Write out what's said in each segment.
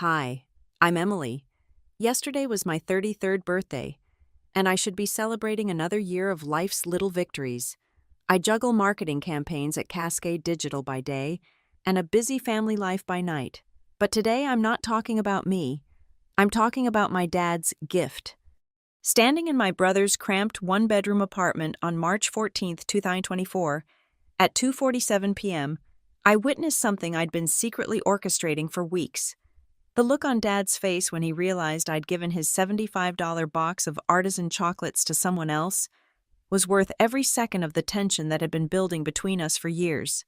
Hi, I'm Emily. Yesterday was my 33rd birthday, and I should be celebrating another year of life's little victories. I juggle marketing campaigns at Cascade Digital by day and a busy family life by night. But today I'm not talking about me. I'm talking about my dad's gift. Standing in my brother's cramped one-bedroom apartment on March 14th, 2024, at 2:47 p.m., I witnessed something I'd been secretly orchestrating for weeks. The look on Dad's face when he realized I'd given his $75 box of artisan chocolates to someone else was worth every second of the tension that had been building between us for years.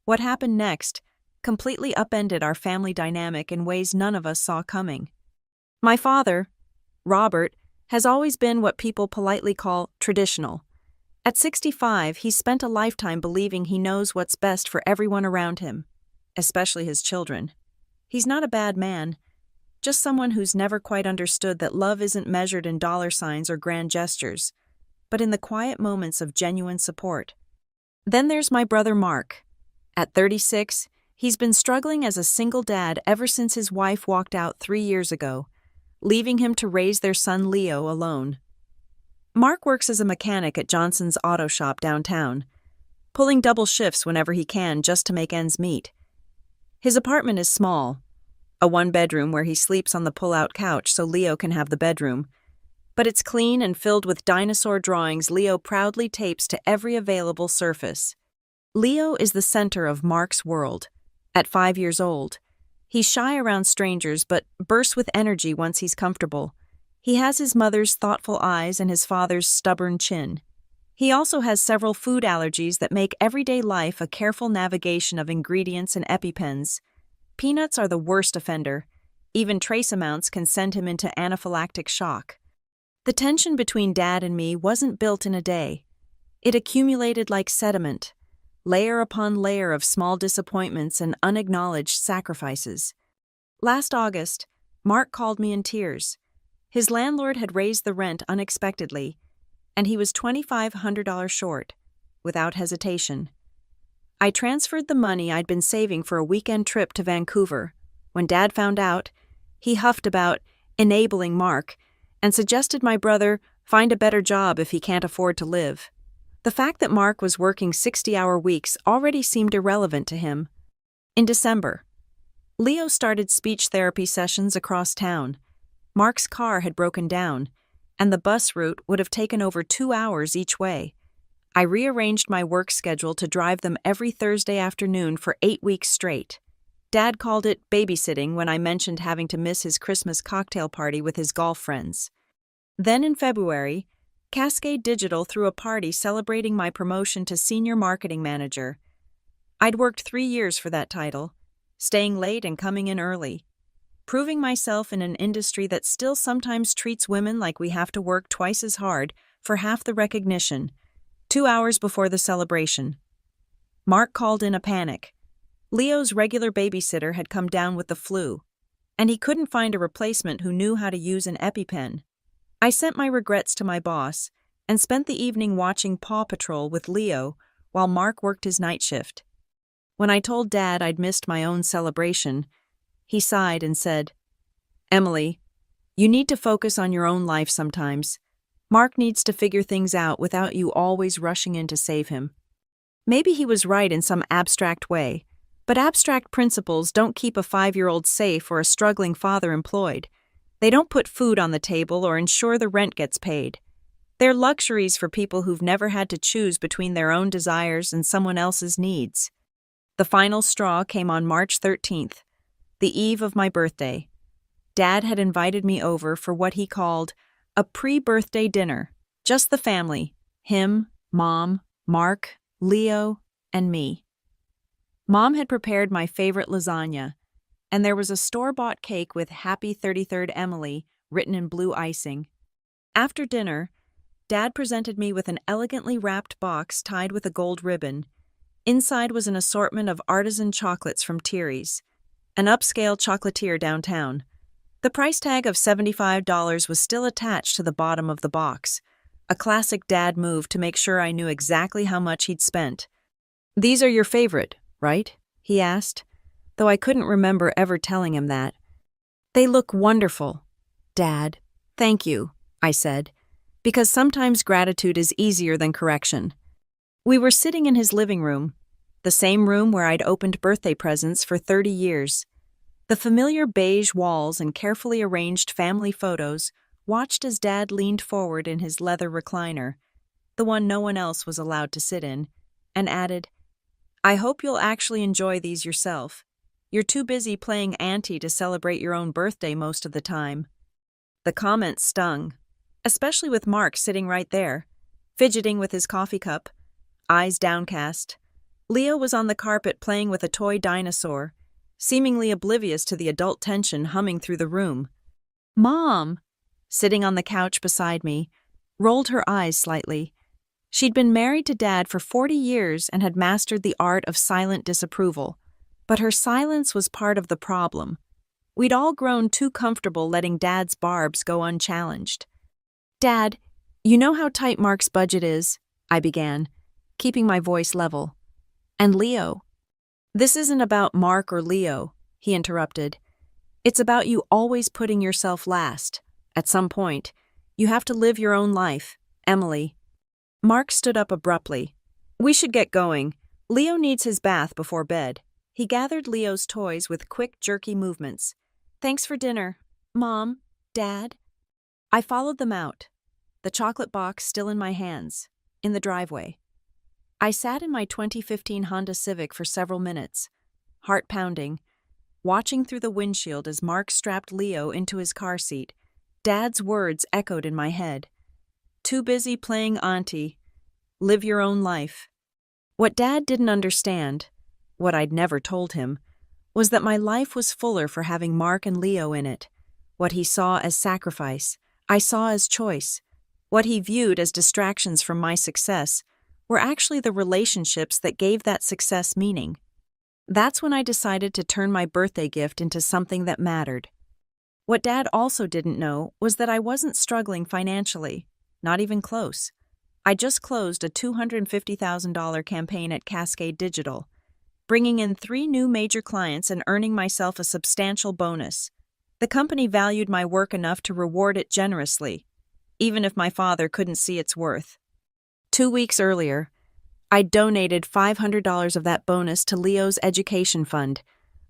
What happened next completely upended our family dynamic in ways none of us saw coming. My father, Robert, has always been what people politely call traditional. At 65, he's spent a lifetime believing he knows what's best for everyone around him, especially his children. He's not a bad man, just someone who's never quite understood that love isn't measured in dollar signs or grand gestures, but in the quiet moments of genuine support. Then there's my brother Mark. At 36, he's been struggling as a single dad ever since his wife walked out 3 years ago, leaving him to raise their son Leo alone. Mark works as a mechanic at Johnson's auto shop downtown, pulling double shifts whenever he can just to make ends meet. His apartment is small, a one-bedroom where he sleeps on the pull-out couch so Leo can have the bedroom, but it's clean and filled with dinosaur drawings Leo proudly tapes to every available surface. Leo is the center of Mark's world. At 5 years old, he's shy around strangers but bursts with energy once he's comfortable. He has his mother's thoughtful eyes and his father's stubborn chin. He also has several food allergies that make everyday life a careful navigation of ingredients and EpiPens. Peanuts are the worst offender. Even trace amounts can send him into anaphylactic shock. The tension between Dad and me wasn't built in a day. It accumulated like sediment, layer upon layer of small disappointments and unacknowledged sacrifices. Last August, Mark called me in tears. His landlord had raised the rent unexpectedly, and he was $2,500 short, without hesitation. I transferred the money I'd been saving for a weekend trip to Vancouver. When Dad found out, he huffed about enabling Mark and suggested my brother find a better job if he can't afford to live. The fact that Mark was working 60-hour weeks already seemed irrelevant to him. In December, Leo started speech therapy sessions across town. Mark's car had broken down, and the bus route would have taken over 2 hours each way. I rearranged my work schedule to drive them every Thursday afternoon for 8 weeks straight. Dad called it babysitting when I mentioned having to miss his Christmas cocktail party with his golf friends. Then in February, Cascade Digital threw a party celebrating my promotion to senior marketing manager. I'd worked 3 years for that title, staying late and coming in early, proving myself in an industry that still sometimes treats women like we have to work twice as hard for half the recognition. 2 hours before the celebration, Mark called in a panic. Leo's regular babysitter had come down with the flu, and he couldn't find a replacement who knew how to use an EpiPen. I sent my regrets to my boss and spent the evening watching Paw Patrol with Leo while Mark worked his night shift. When I told Dad I'd missed my own celebration, he sighed and said, "Emily, you need to focus on your own life sometimes. Mark needs to figure things out without you always rushing in to save him." Maybe he was right in some abstract way, but abstract principles don't keep a 5-year-old safe or a struggling father employed. They don't put food on the table or ensure the rent gets paid. They're luxuries for people who've never had to choose between their own desires and someone else's needs. The final straw came on March 13th, the eve of my birthday. Dad had invited me over for what he called a pre-birthday dinner, just the family, him, Mom, Mark, Leo, and me. Mom had prepared my favorite lasagna, and there was a store-bought cake with Happy 33rd Emily written in blue icing. After dinner, Dad presented me with an elegantly wrapped box tied with a gold ribbon. Inside was an assortment of artisan chocolates from Thierry's, an upscale chocolatier downtown. The price tag of $75 was still attached to the bottom of the box, a classic Dad move to make sure I knew exactly how much he'd spent. "These are your favorite, right?" he asked, though I couldn't remember ever telling him that. They look wonderful. Dad, thank you, I said, because sometimes gratitude is easier than correction. We were sitting in his living room, the same room where I'd opened birthday presents for 30 years. The familiar beige walls and carefully arranged family photos watched as Dad leaned forward in his leather recliner, the one no one else was allowed to sit in, and added, "I hope you'll actually enjoy these yourself. You're too busy playing auntie to celebrate your own birthday most of the time." The comment stung, especially with Mark sitting right there, fidgeting with his coffee cup, eyes downcast. Leo was on the carpet playing with a toy dinosaur, seemingly oblivious to the adult tension humming through the room. Mom, sitting on the couch beside me, rolled her eyes slightly. She'd been married to Dad for 40 years and had mastered the art of silent disapproval. But her silence was part of the problem. We'd all grown too comfortable letting Dad's barbs go unchallenged. "Dad, you know how tight Mark's budget is," I began, keeping my voice level. "And Leo." "This isn't about Mark or Leo," he interrupted. "It's about you always putting yourself last. At some point, you have to live your own life, Emily." Mark stood up abruptly. "We should get going. Leo needs his bath before bed." He gathered Leo's toys with quick, jerky movements. "Thanks for dinner, Mom, Dad." I followed them out, the chocolate box still in my hands, in the driveway. I sat in my 2015 Honda Civic for several minutes, heart pounding, watching through the windshield as Mark strapped Leo into his car seat. Dad's words echoed in my head. "Too busy playing auntie. Live your own life." What Dad didn't understand, what I'd never told him, was that my life was fuller for having Mark and Leo in it. What he saw as sacrifice, I saw as choice. What he viewed as distractions from my success were actually the relationships that gave that success meaning. That's when I decided to turn my birthday gift into something that mattered. What Dad also didn't know was that I wasn't struggling financially, not even close. I just closed a $250,000 campaign at Cascade Digital, bringing in 3 new major clients and earning myself a substantial bonus. The company valued my work enough to reward it generously, even if my father couldn't see its worth. 2 weeks earlier, I donated $500 of that bonus to Leo's education fund,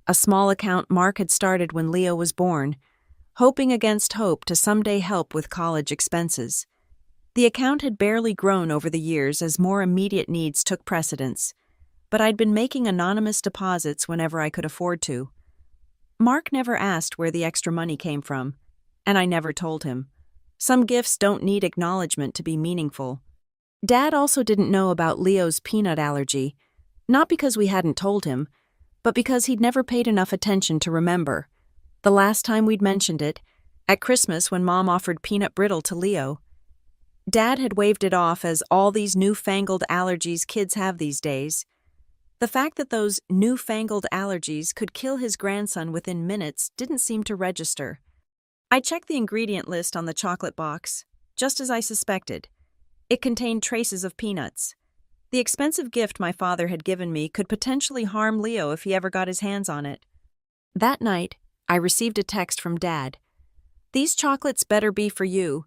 a small account Mark had started when Leo was born, hoping against hope to someday help with college expenses. The account had barely grown over the years as more immediate needs took precedence, but I'd been making anonymous deposits whenever I could afford to. Mark never asked where the extra money came from, and I never told him. Some gifts don't need acknowledgement to be meaningful. Dad also didn't know about Leo's peanut allergy, not because we hadn't told him, but because he'd never paid enough attention to remember. The last time we'd mentioned it, at Christmas when Mom offered peanut brittle to Leo. Dad had waved it off as all these newfangled allergies kids have these days. The fact that those newfangled allergies could kill his grandson within minutes didn't seem to register. I checked the ingredient list on the chocolate box, just as I suspected. It contained traces of peanuts. The expensive gift my father had given me could potentially harm Leo if he ever got his hands on it. That night, I received a text from Dad. "These chocolates better be for you.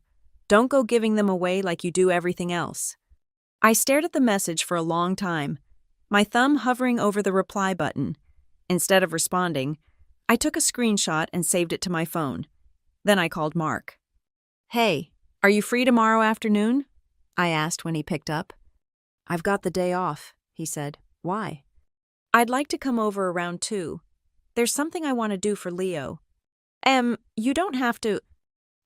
Don't go giving them away like you do everything else." I stared at the message for a long time, my thumb hovering over the reply button. Instead of responding, I took a screenshot and saved it to my phone. Then I called Mark. "Hey, are you free tomorrow afternoon?" I asked when he picked up. "I've got the day off," he said. "Why?" "I'd like to come over around 2. There's something I want to do for Leo." You don't have to."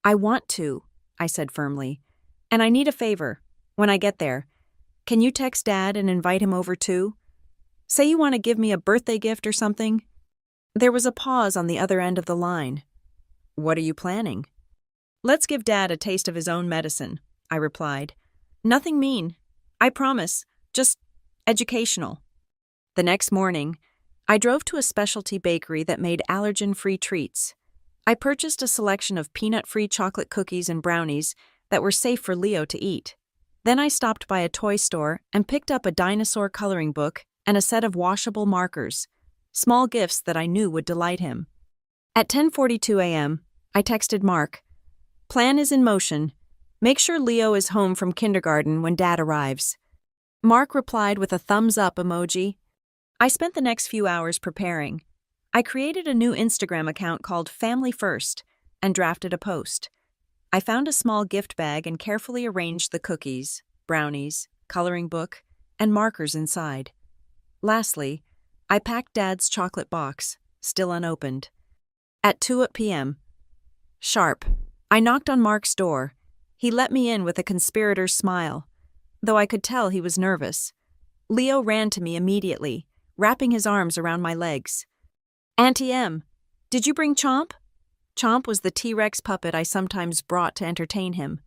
"I want to," I said firmly. "And I need a favor. When I get there, can you text Dad and invite him over too? Say you want to give me a birthday gift or something." There was a pause on the other end of the line. "What are you planning?" "Let's give Dad a taste of his own medicine," I replied. "Nothing mean. I promise. Just educational." The next morning, I drove to a specialty bakery that made allergen-free treats. I purchased a selection of peanut-free chocolate cookies and brownies that were safe for Leo to eat. Then I stopped by a toy store and picked up a dinosaur coloring book and a set of washable markers, small gifts that I knew would delight him. At 10:42 a.m., I texted Mark. Plan is in motion. Make sure Leo is home from kindergarten when Dad arrives. Mark replied with a thumbs up emoji. I spent the next few hours preparing. I created a new Instagram account called Family First and drafted a post. I found a small gift bag and carefully arranged the cookies, brownies, coloring book, and markers inside. Lastly, I packed Dad's chocolate box, still unopened. At 2 p.m. Sharp, I knocked on Mark's door. He let me in with a conspirator's smile, though I could tell he was nervous. Leo ran to me immediately, wrapping his arms around my legs. Auntie M, did you bring Chomp? Chomp was the T-Rex puppet I sometimes brought to entertain him.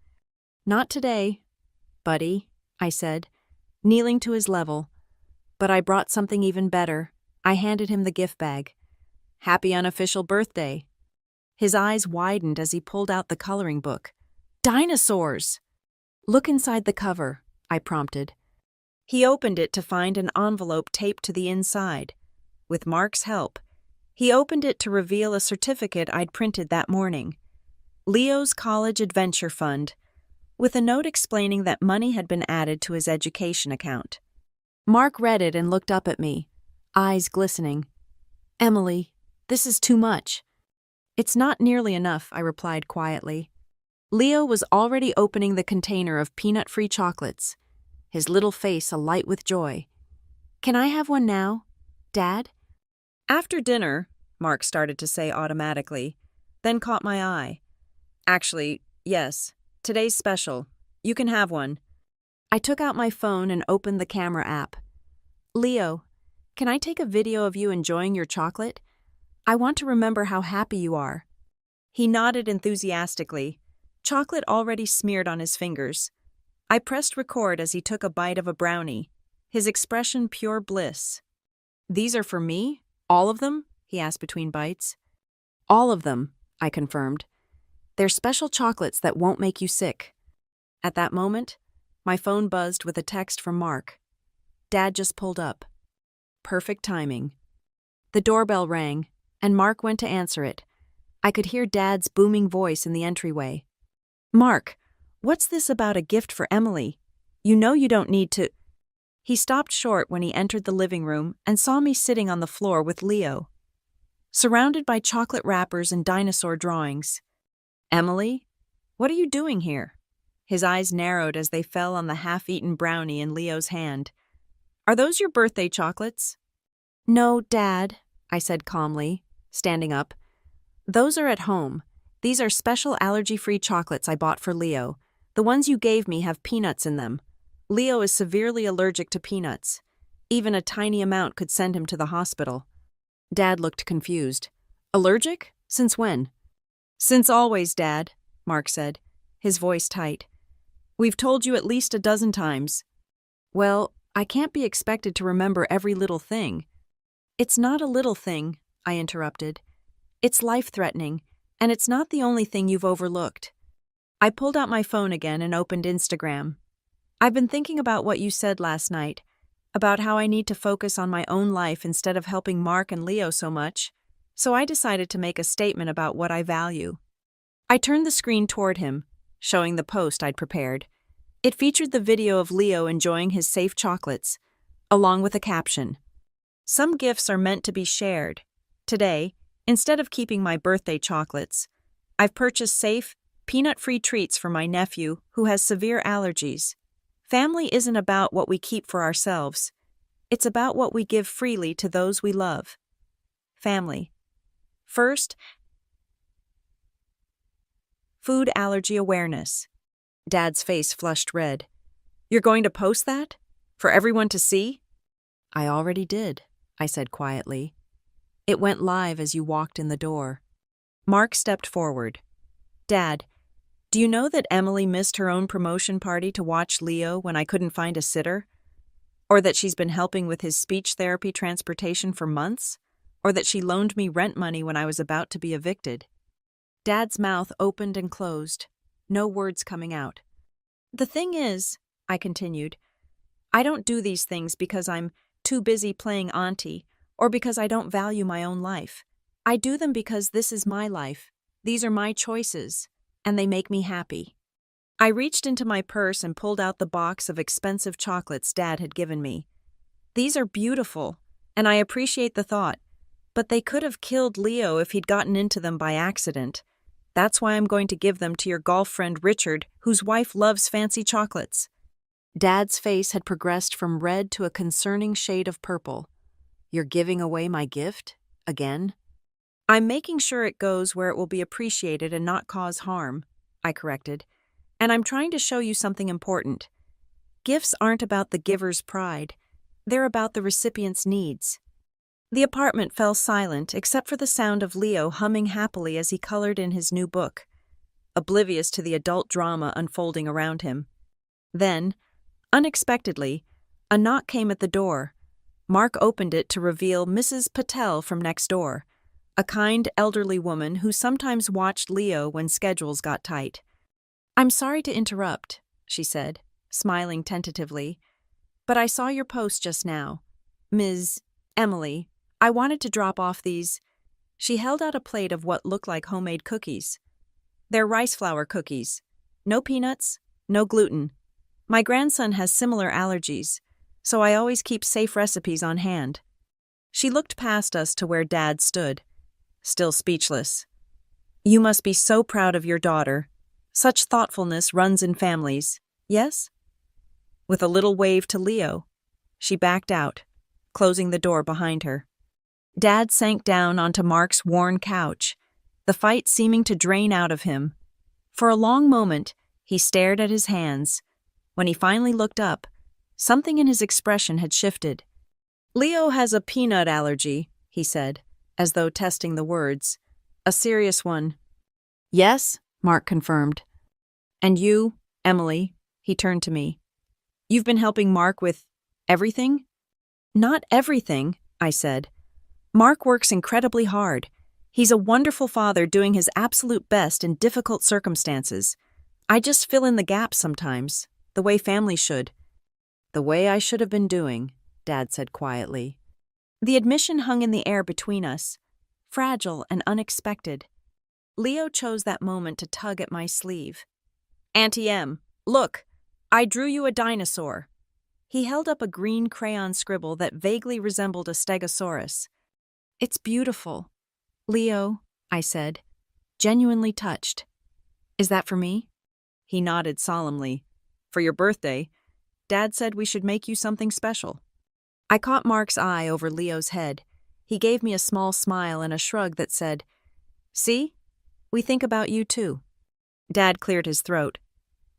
Not today, buddy, I said, kneeling to his level. But I brought something even better. I handed him the gift bag. Happy unofficial birthday. His eyes widened as he pulled out the coloring book. Dinosaurs! Look inside the cover, I prompted. He opened it to find an envelope taped to the inside. With Mark's help, he opened it to reveal a certificate I'd printed that morning. Leo's College Adventure Fund, with a note explaining that money had been added to his education account. Mark read it and looked up at me, eyes glistening. Emily, this is too much. It's not nearly enough, I replied quietly. Leo was already opening the container of peanut-free chocolates, his little face alight with joy. Can I have one now, Dad? After dinner, Mark started to say automatically, then caught my eye. Actually, yes, today's special. You can have one. I took out my phone and opened the camera app. Leo, can I take a video of you enjoying your chocolate? I want to remember how happy you are. He nodded enthusiastically, chocolate already smeared on his fingers. I pressed record as he took a bite of a brownie, his expression pure bliss. These are for me? All of them? He asked between bites. All of them, I confirmed. They're special chocolates that won't make you sick. At that moment, my phone buzzed with a text from Mark. Dad just pulled up. Perfect timing. The doorbell rang, and Mark went to answer it. I could hear Dad's booming voice in the entryway. Mark, what's this about a gift for Emily? You know you don't need to... He stopped short when he entered the living room and saw me sitting on the floor with Leo, surrounded by chocolate wrappers and dinosaur drawings. Emily, what are you doing here? His eyes narrowed as they fell on the half-eaten brownie in Leo's hand. Are those your birthday chocolates? No, Dad, I said calmly, standing up. Those are at home. These are special allergy-free chocolates I bought for Leo. The ones you gave me have peanuts in them. Leo is severely allergic to peanuts. Even a tiny amount could send him to the hospital. Dad looked confused. Allergic? Since when? Since always, Dad, Mark said, his voice tight. We've told you at least a dozen times. Well, I can't be expected to remember every little thing. It's not a little thing, I interrupted. It's life-threatening, and it's not the only thing you've overlooked. I pulled out my phone again and opened Instagram. I've been thinking about what you said last night, about how I need to focus on my own life instead of helping Mark and Leo so much, so I decided to make a statement about what I value. I turned the screen toward him, showing the post I'd prepared. It featured the video of Leo enjoying his safe chocolates, along with a caption. Some gifts are meant to be shared. Today, instead of keeping my birthday chocolates, I've purchased safe, peanut-free treats for my nephew who has severe allergies. Family isn't about what we keep for ourselves. It's about what we give freely to those we love. Family. First, food allergy awareness. Dad's face flushed red. You're going to post that? For everyone to see? I already did, I said quietly. It went live as you walked in the door. Mark stepped forward. Dad, do you know that Emily missed her own promotion party to watch Leo when I couldn't find a sitter? Or that she's been helping with his speech therapy transportation for months? Or that she loaned me rent money when I was about to be evicted? Dad's mouth opened and closed, no words coming out. The thing is, I continued, I don't do these things because I'm too busy playing auntie or because I don't value my own life. I do them because this is my life. These are my choices, and they make me happy. I reached into my purse and pulled out the box of expensive chocolates Dad had given me. These are beautiful, and I appreciate the thought, but they could have killed Leo if he'd gotten into them by accident. That's why I'm going to give them to your golf friend Richard, whose wife loves fancy chocolates. Dad's face had progressed from red to a concerning shade of purple. You're giving away my gift? Again? I'm making sure it goes where it will be appreciated and not cause harm, I corrected. And I'm trying to show you something important. Gifts aren't about the giver's pride. They're about the recipient's needs. The apartment fell silent except for the sound of Leo humming happily as he colored in his new book, oblivious to the adult drama unfolding around him. Then, unexpectedly, a knock came at the door. Mark opened it to reveal Mrs. Patel from next door, a kind elderly woman who sometimes watched Leo when schedules got tight. I'm sorry to interrupt, she said, smiling tentatively, but I saw your post just now. Ms. Emily, I wanted to drop off these. She held out a plate of what looked like homemade cookies. They're rice flour cookies. No peanuts, no gluten. My grandson has similar allergies, so I always keep safe recipes on hand. She looked past us to where Dad stood, still speechless. You must be so proud of your daughter. Such thoughtfulness runs in families, yes? With a little wave to Leo, she backed out, closing the door behind her. Dad sank down onto Mark's worn couch, the fight seeming to drain out of him. For a long moment, he stared at his hands. When he finally looked up, something in his expression had shifted. Leo has a peanut allergy, he said, as though testing the words. A serious one. Yes, Mark confirmed. And you, Emily, he turned to me. You've been helping Mark with everything? Not everything, I said. Mark works incredibly hard. He's a wonderful father doing his absolute best in difficult circumstances. I just fill in the gaps sometimes, the way families should. The way I should have been doing, Dad said quietly. The admission hung in the air between us, fragile and unexpected. Leo chose that moment to tug at my sleeve. Auntie Em, look, I drew you a dinosaur. He held up a green crayon scribble that vaguely resembled a stegosaurus. It's beautiful. Leo, I said, genuinely touched. Is that for me? He nodded solemnly. For your birthday, Dad said we should make you something special. I caught Mark's eye over Leo's head. He gave me a small smile and a shrug that said, See? We think about you too. Dad cleared his throat.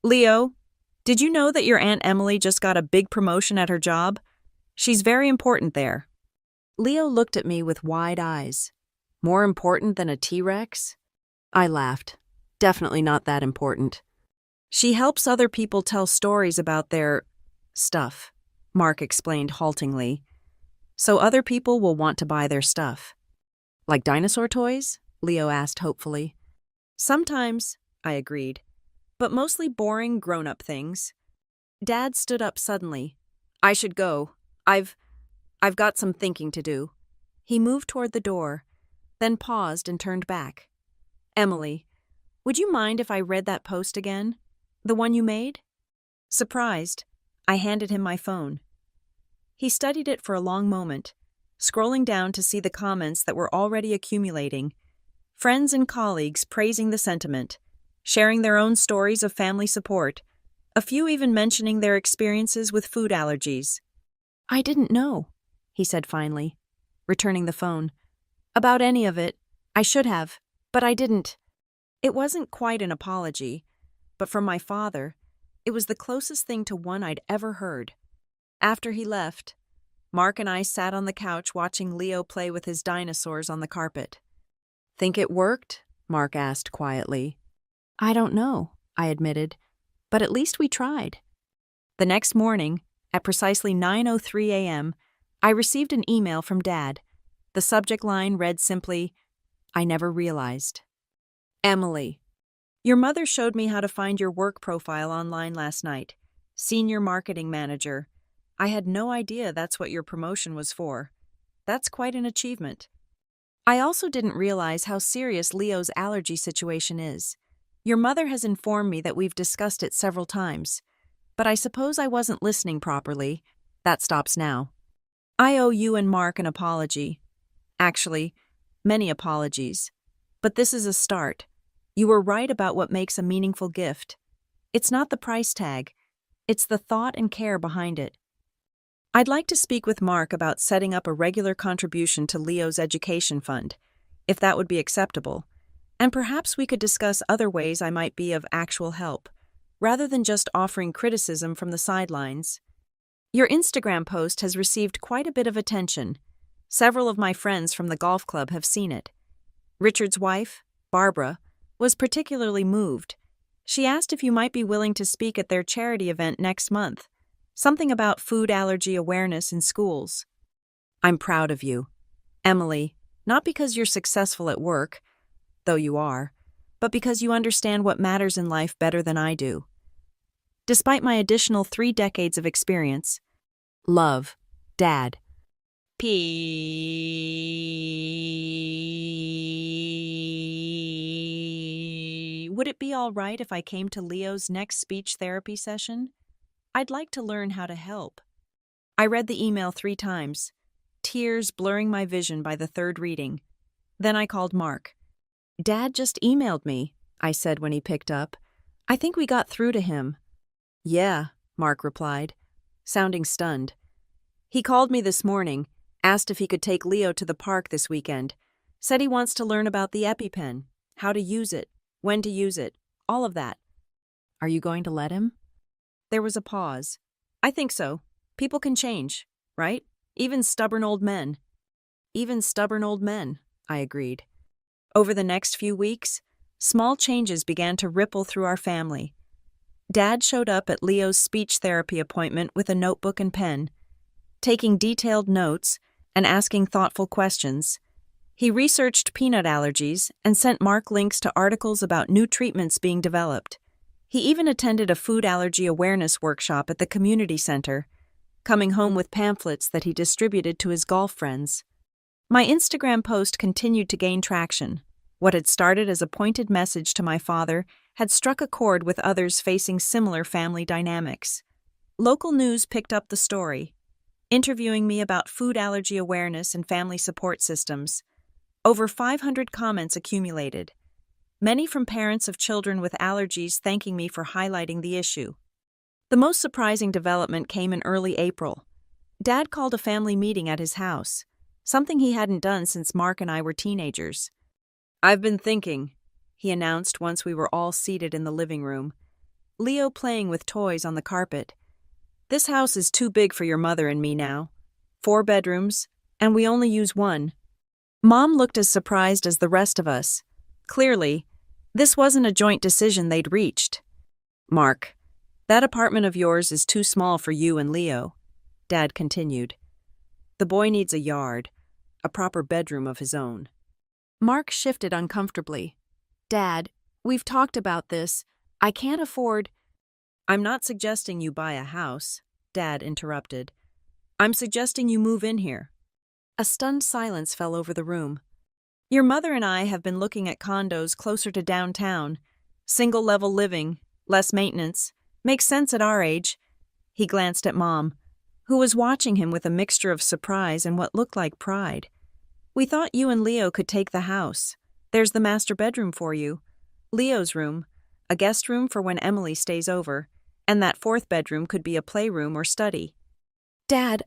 Leo, did you know that your Aunt Emily just got a big promotion at her job? She's very important there. Leo looked at me with wide eyes. More important than a T-Rex? I laughed. Definitely not that important. She helps other people tell stories about their stuff, Mark explained haltingly. So other people will want to buy their stuff. Like dinosaur toys? Leo asked hopefully. Sometimes, I agreed, but mostly boring grown-up things. Dad stood up suddenly. I should go. I've got some thinking to do. He moved toward the door, then paused and turned back. Emily, would you mind if I read that post again? The one you made? Surprised, I handed him my phone. He studied it for a long moment, scrolling down to see the comments that were already accumulating. Friends and colleagues praising the sentiment, sharing their own stories of family support, a few even mentioning their experiences with food allergies. I didn't know, he said finally, returning the phone. About any of it, I should have, but I didn't. It wasn't quite an apology, but from my father, it was the closest thing to one I'd ever heard. After he left, Mark and I sat on the couch watching Leo play with his dinosaurs on the carpet. Think it worked? Mark asked quietly. I don't know, I admitted, but at least we tried. The next morning, at precisely 9:03 a.m., I received an email from Dad. The subject line read simply, I never realized. Emily, your mother showed me how to find your work profile online last night. Senior Marketing Manager. I had no idea that's what your promotion was for. That's quite an achievement. I also didn't realize how serious Leo's allergy situation is. Your mother has informed me that we've discussed it several times, but I suppose I wasn't listening properly. That stops now. I owe you and Mark an apology. Actually, many apologies. But this is a start. You were right about what makes a meaningful gift. It's not the price tag, it's the thought and care behind it. I'd like to speak with Mark about setting up a regular contribution to Leo's education fund, if that would be acceptable, and perhaps we could discuss other ways I might be of actual help, rather than just offering criticism from the sidelines. Your Instagram post has received quite a bit of attention. Several of my friends from the golf club have seen it. Richard's wife, Barbara, was particularly moved. She asked if you might be willing to speak at their charity event next month, something about food allergy awareness in schools. I'm proud of you, Emily, not because you're successful at work, though you are, but because you understand what matters in life better than I do. Despite my additional 3 decades of experience, love, Dad. Would it be all right if I came to Leo's next speech therapy session? I'd like to learn how to help. I read the email 3 times, tears blurring my vision by the 3rd reading. Then I called Mark. Dad just emailed me, I said when he picked up. I think we got through to him. Yeah, Mark replied, sounding stunned. He called me this morning, asked if he could take Leo to the park this weekend, said he wants to learn about the EpiPen, how to use it, when to use it, all of that. Are you going to let him? There was a pause. I think so. People can change, right? Even stubborn old men. Even stubborn old men, I agreed. Over the next few weeks, small changes began to ripple through our family. Dad showed up at Leo's speech therapy appointment with a notebook and pen, taking detailed notes and asking thoughtful questions. He researched peanut allergies and sent Mark links to articles about new treatments being developed. He even attended a food allergy awareness workshop at the community center, coming home with pamphlets that he distributed to his golf friends. My Instagram post continued to gain traction. What had started as a pointed message to my father had struck a chord with others facing similar family dynamics. Local news picked up the story, interviewing me about food allergy awareness and family support systems. Over 500 comments accumulated, many from parents of children with allergies thanking me for highlighting the issue. The most surprising development came in early April. Dad called a family meeting at his house, something he hadn't done since Mark and I were teenagers. I've been thinking, he announced once we were all seated in the living room, Leo playing with toys on the carpet. This house is too big for your mother and me now. 4 bedrooms, and we only use 1. Mom looked as surprised as the rest of us. Clearly, this wasn't a joint decision they'd reached. Mark, that apartment of yours is too small for you and Leo, Dad continued. The boy needs a yard, a proper bedroom of his own. Mark shifted uncomfortably. Dad, we've talked about this. I can't afford. I'm not suggesting you buy a house, Dad interrupted. I'm suggesting you move in here. A stunned silence fell over the room. Your mother and I have been looking at condos closer to downtown. Single-level living, less maintenance. Makes sense at our age. He glanced at Mom, who was watching him with a mixture of surprise and what looked like pride. We thought you and Leo could take the house. There's the master bedroom for you, Leo's room, a guest room for when Emily stays over, and that 4th bedroom could be a playroom or study. Dad,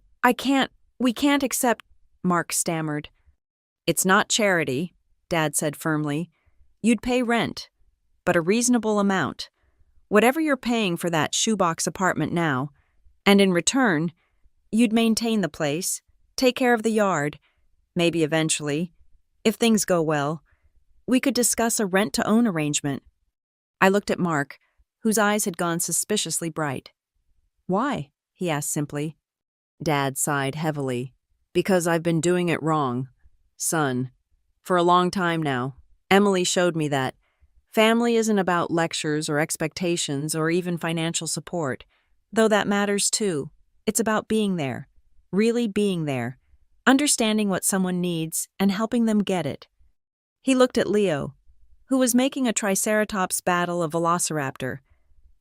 we can't accept, Mark stammered. It's not charity, Dad said firmly. You'd pay rent, but a reasonable amount. Whatever you're paying for that shoebox apartment now, and in return, you'd maintain the place, take care of the yard. Maybe eventually, if things go well, we could discuss a rent-to-own arrangement. I looked at Mark, whose eyes had gone suspiciously bright. Why? He asked simply. Dad sighed heavily. Because I've been doing it wrong, son. For a long time now, Emily showed me that family isn't about lectures or expectations or even financial support, though that matters too. It's about being there, really being there. understanding what someone needs and helping them get it. He looked at Leo, who was making a triceratops battle a velociraptor,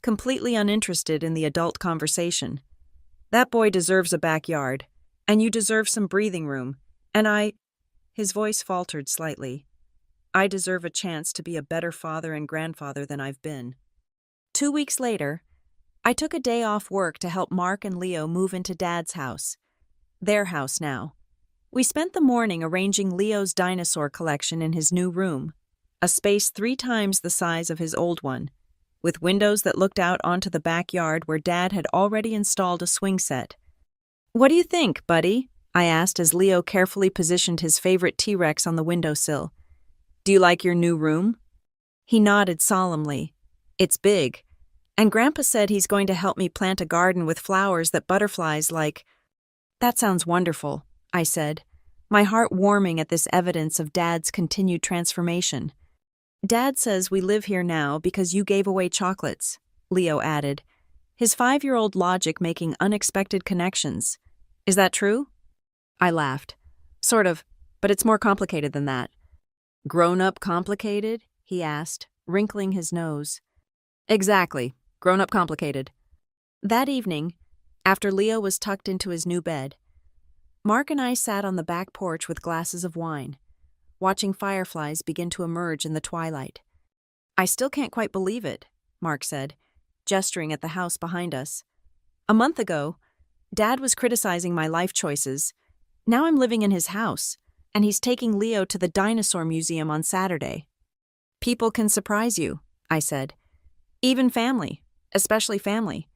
completely uninterested in the adult conversation. That boy deserves a backyard, and you deserve some breathing room, and his voice faltered slightly. I deserve a chance to be a better father and grandfather than I've been. 2 weeks later, I took a day off work to help Mark and Leo move into Dad's house. Their house now. We spent the morning arranging Leo's dinosaur collection in his new room, a space 3 times the size of his old one, with windows that looked out onto the backyard where Dad had already installed a swing set. "What do you think, buddy?" I asked as Leo carefully positioned his favorite T-Rex on the windowsill. "Do you like your new room?" He nodded solemnly. "It's big, and Grandpa said he's going to help me plant a garden with flowers that butterflies like." "That sounds wonderful," I said, my heart warming at this evidence of Dad's continued transformation. "Dad says we live here now because you gave away chocolates," Leo added, his 5-year-old logic making unexpected connections. "Is that true?" I laughed. "Sort of, but it's more complicated than that." "Grown-up complicated?" he asked, wrinkling his nose. "Exactly, grown-up complicated." That evening, after Leo was tucked into his new bed, Mark and I sat on the back porch with glasses of wine, watching fireflies begin to emerge in the twilight. "I still can't quite believe it," Mark said, gesturing at the house behind us. "A month ago, Dad was criticizing my life choices. Now I'm living in his house, and he's taking Leo to the dinosaur museum on Saturday." "People can surprise you," I said. "Even family, especially family."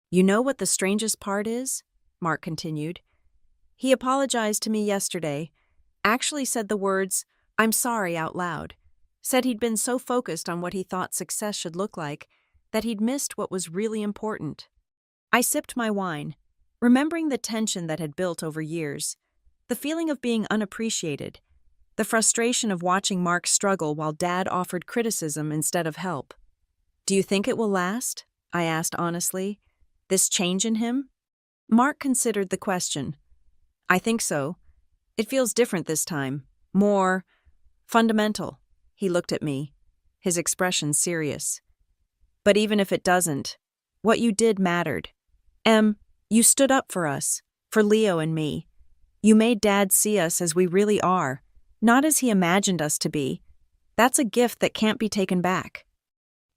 "You know what the strangest part is?" Mark continued. "He apologized to me yesterday, actually said the words, 'I'm sorry' out loud, said he'd been so focused on what he thought success should look like that he'd missed what was really important." I sipped my wine, remembering the tension that had built over years, the feeling of being unappreciated, the frustration of watching Mark struggle while Dad offered criticism instead of help. "Do you think it will last?" I asked honestly. "This change in him?" Mark considered the question. "I think so. It feels different this time. More fundamental." He looked at me, his expression serious. "But even if it doesn't, what you did mattered. You stood up for us, for Leo and me. You made Dad see us as we really are, not as he imagined us to be. That's a gift that can't be taken back."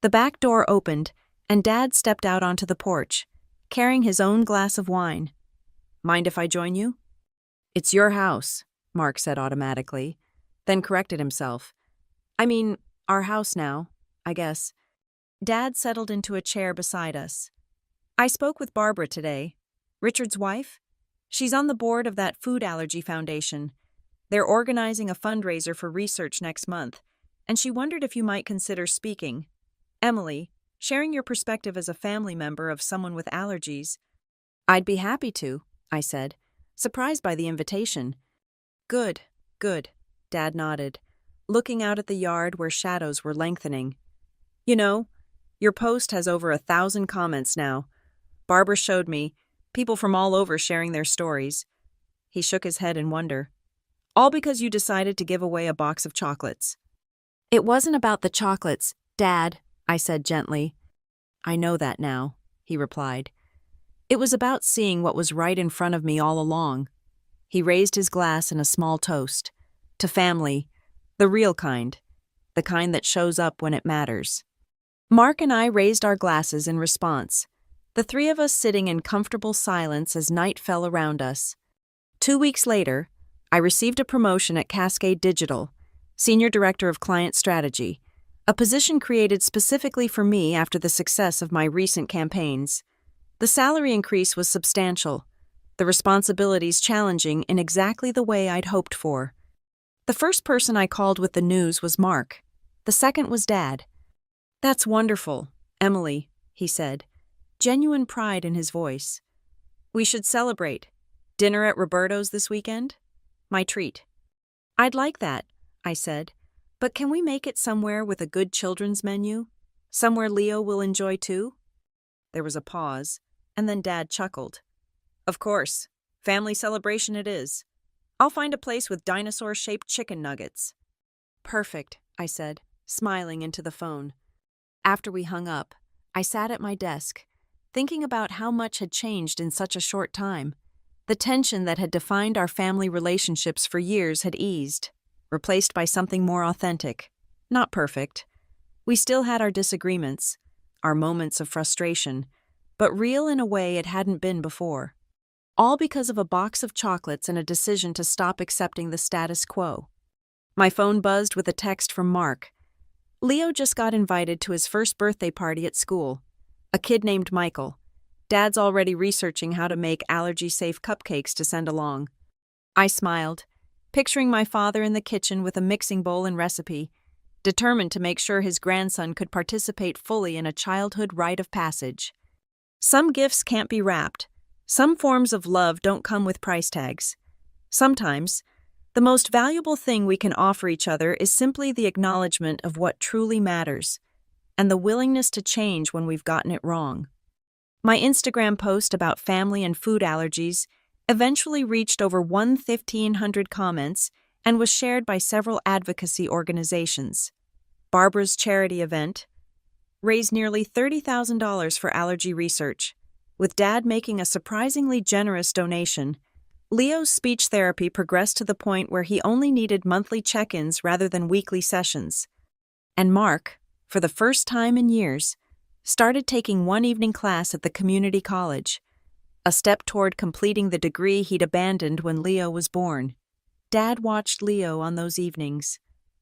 The back door opened, and Dad stepped out onto the porch, carrying his own glass of wine. "Mind if I join you?" "It's your house," Mark said automatically, then corrected himself. "I mean, our house now, I guess." Dad settled into a chair beside us. "I spoke with Barbara today. Richard's wife? She's on the board of that food allergy foundation. They're organizing a fundraiser for research next month, and she wondered if you might consider speaking. Emily, sharing your perspective as a family member of someone with allergies." "I'd be happy to," I said, surprised by the invitation. Good," Dad nodded, looking out at the yard where shadows were lengthening. "You know, your post has over 1,000 comments now. Barbara showed me, people from all over sharing their stories." He shook his head in wonder. "All because you decided to give away a box of chocolates." "It wasn't about the chocolates, Dad," I said gently. "I know that now," he replied. "It was about seeing what was right in front of me all along." He raised his glass in a small toast. "To family, the real kind, the kind that shows up when it matters." Mark and I raised our glasses in response, the 3 of us sitting in comfortable silence as night fell around us. 2 weeks later, I received a promotion at Cascade Digital, Senior Director of Client Strategy, a position created specifically for me after the success of my recent campaigns. The salary increase was substantial, the responsibilities challenging in exactly the way I'd hoped for. The first person I called with the news was Mark. The second was Dad. "That's wonderful, Emily," he said, genuine pride in his voice. "We should celebrate. Dinner at Roberto's this weekend? My treat." "I'd like that," I said, "but can we make it somewhere with a good children's menu? Somewhere Leo will enjoy too?" There was a pause, and then Dad chuckled. "Of course. Family celebration it is." I'll find a place with dinosaur-shaped chicken nuggets. Perfect, I said, smiling into the phone. After we hung up, I sat at my desk, thinking about how much had changed in such a short time. The tension that had defined our family relationships for years had eased, replaced by something more authentic. Not perfect. We still had our disagreements, our moments of frustration, but real in a way it hadn't been before. All because of a box of chocolates and a decision to stop accepting the status quo. My phone buzzed with a text from Mark. Leo just got invited to his first birthday party at school. A kid named Michael. Dad's already researching how to make allergy-safe cupcakes to send along. I smiled, picturing my father in the kitchen with a mixing bowl and recipe, determined to make sure his grandson could participate fully in a childhood rite of passage. Some gifts can't be wrapped. Some forms of love don't come with price tags. Sometimes, the most valuable thing we can offer each other is simply the acknowledgement of what truly matters, and the willingness to change when we've gotten it wrong. My Instagram post about family and food allergies eventually reached over 1,500 comments and was shared by several advocacy organizations. Barbara's charity event raised nearly $30,000 for allergy research, with Dad making a surprisingly generous donation. Leo's speech therapy progressed to the point where he only needed monthly check-ins rather than weekly sessions. And Mark, for the first time in years, started taking one evening class at the community college, a step toward completing the degree he'd abandoned when Leo was born. Dad watched Leo on those evenings,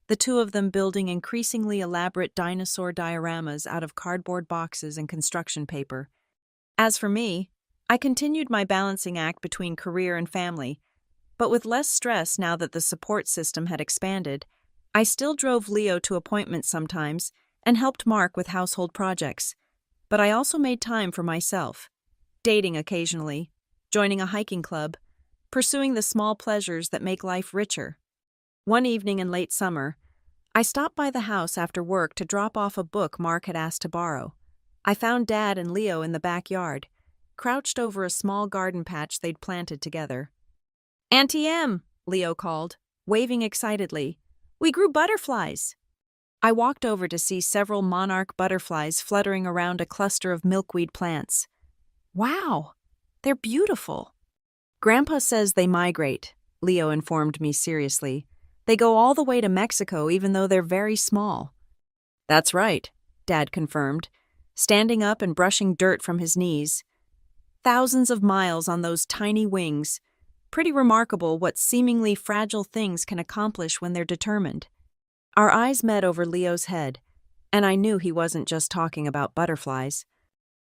the two of them building increasingly elaborate dinosaur dioramas out of cardboard boxes and construction paper. As for me, I continued my balancing act between career and family, but with less stress now that the support system had expanded. I still drove Leo to appointments sometimes and helped Mark with household projects, but I also made time for myself, dating occasionally, joining a hiking club, pursuing the small pleasures that make life richer. One evening in late summer, I stopped by the house after work to drop off a book Mark had asked to borrow. I found Dad and Leo in the backyard, crouched over a small garden patch they'd planted together. "Auntie Em," Leo called, waving excitedly. "We grew butterflies." I walked over to see several monarch butterflies fluttering around a cluster of milkweed plants. "Wow, they're beautiful." "Grandpa says they migrate," Leo informed me seriously. "They go all the way to Mexico even though they're very small." "That's right," Dad confirmed, standing up and brushing dirt from his knees. Thousands of miles on those tiny wings. Pretty remarkable what seemingly fragile things can accomplish when they're determined. Our eyes met over Leo's head, and I knew he wasn't just talking about butterflies.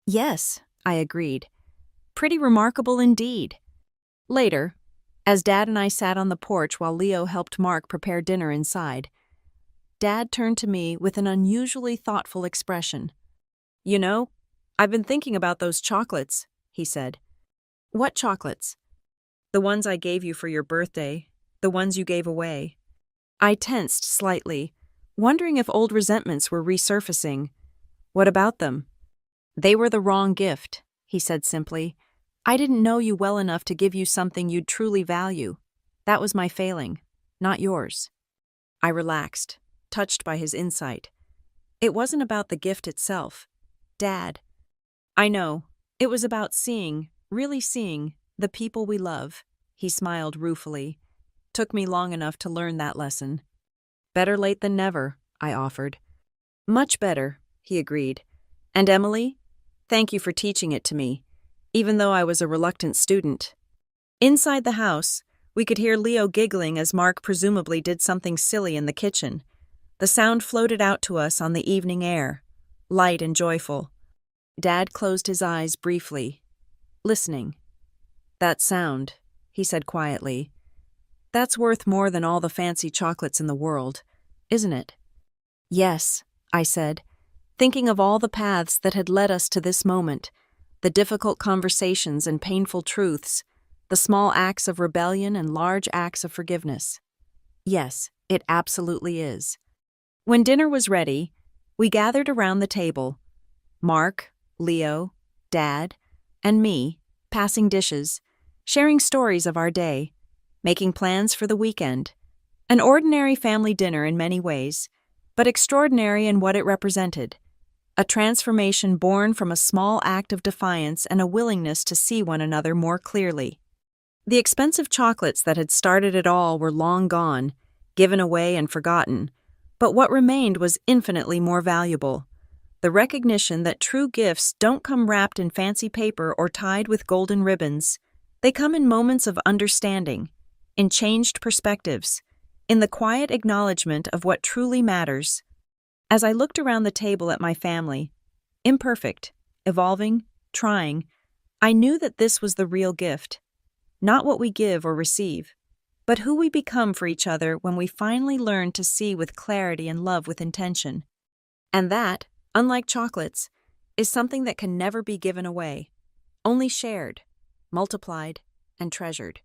"Yes," I agreed. "Pretty remarkable indeed." Later, as Dad and I sat on the porch while Leo helped Mark prepare dinner inside, Dad turned to me with an unusually thoughtful expression. "You know, I've been thinking about those chocolates," he said. "What chocolates?" "The ones I gave you for your birthday, the ones you gave away." I tensed slightly, wondering if old resentments were resurfacing. "What about them?" "They were the wrong gift," he said simply. "I didn't know you well enough to give you something you'd truly value. That was my failing, not yours." I relaxed, touched by his insight. It wasn't about the gift itself. Dad. "I know. It was about seeing, really seeing, the people we love." He smiled ruefully. "Took me long enough to learn that lesson." "Better late than never," I offered. "Much better," he agreed. "And Emily, thank you for teaching it to me, even though I was a reluctant student." Inside the house, we could hear Leo giggling as Mark presumably did something silly in the kitchen. The sound floated out to us on the evening air, light and joyful. Dad closed his eyes briefly, listening. "That sound," he said quietly, "that's worth more than all the fancy chocolates in the world, isn't it?" "Yes," I said, thinking of all the paths that had led us to this moment, the difficult conversations and painful truths, the small acts of rebellion and large acts of forgiveness. "Yes, it absolutely is." When dinner was ready, we gathered around the table. Mark, Leo, Dad, and me, passing dishes, sharing stories of our day, making plans for the weekend. An ordinary family dinner in many ways, but extraordinary in what it represented. A transformation born from a small act of defiance and a willingness to see one another more clearly. The expensive chocolates that had started it all were long gone, given away and forgotten, but what remained was infinitely more valuable. The recognition that true gifts don't come wrapped in fancy paper or tied with golden ribbons. They come in moments of understanding, in changed perspectives, in the quiet acknowledgement of what truly matters. As I looked around the table at my family, imperfect, evolving, trying, I knew that this was the real gift. Not what we give or receive, but who we become for each other when we finally learn to see with clarity and love with intention. And that, unlike chocolates, is something that can never be given away, only shared, multiplied, and treasured.